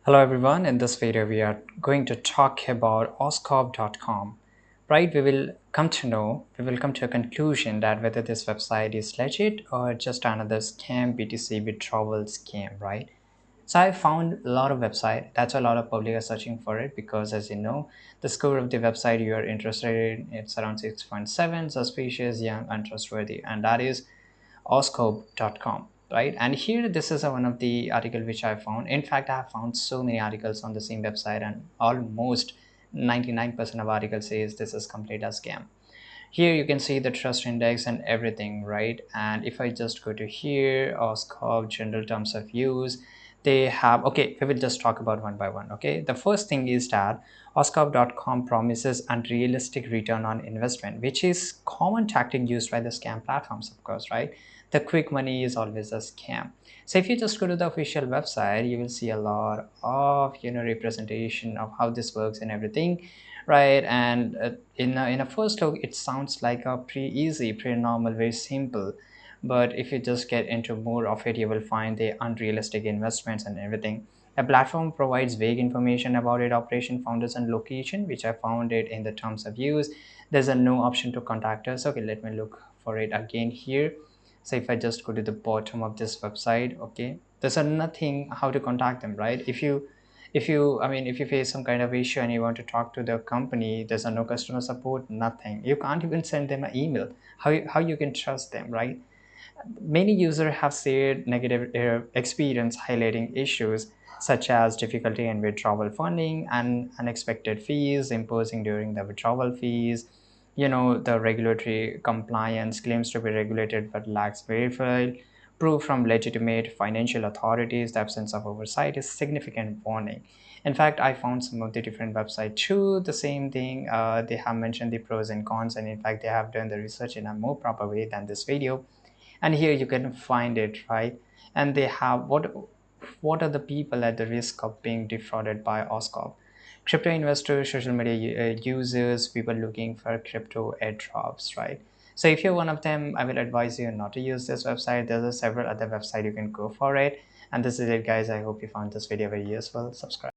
Hello everyone, in this video we are going to talk about Goskob.com. Right, we will come to a conclusion that whether this website is legit or just another scam, BTC withdrawal scam, right? So I found a lot of website. That's why a lot of public are searching for it because, as you know, the score of the website you are interested in, it's around 6.7, suspicious, young, untrustworthy, and that is oscope.com, right? And here this is one of the article which I found. In fact, I have found so many articles on the same website, and almost 99% of articles says this is complete a scam. Here you can see the trust index and everything, right? And if I just go to here, oscope general terms of use, they have, okay, we will just talk about one by one. Okay, the first thing is that oscope.com promises unrealistic return on investment, which is common tactic used by the scam platforms, of course, right? The quick money is always a scam. So if you just go to the official website, you will see a lot of representation of how this works and everything, right? And in a first look it sounds like a pretty easy, pretty normal, very simple. But if you just get into more of it, you will find the unrealistic investments and everything. The platform provides vague information about its operation, founders, and location, which I found it in the terms of use. There's a no option to contact us. Okay, let me look for it again here. So if I just go to the bottom of this website, okay, there's a nothing how to contact them, right? If you face some kind of issue and you want to talk to the company, there's a no customer support, nothing. You can't even send them an email. How you can trust them, right? Many users have shared negative experience highlighting issues such as difficulty in withdrawal funding and unexpected fees imposing during the withdrawal fees. The regulatory compliance claims to be regulated but lacks verified proof from legitimate financial authorities. The absence of oversight is significant warning. In fact, I found some of the different websites too the same thing. They have mentioned the pros and cons, and in fact they have done the research in a more proper way than this video. And here you can find it, right? And they have what are the people at the risk of being defrauded by Oscorp? Crypto investors, social media users, people looking for crypto airdrops, right? So if you're one of them, I will advise you not to use this website. There's several other websites you can go for it. And this is it, guys. I hope you found this video very useful. Subscribe.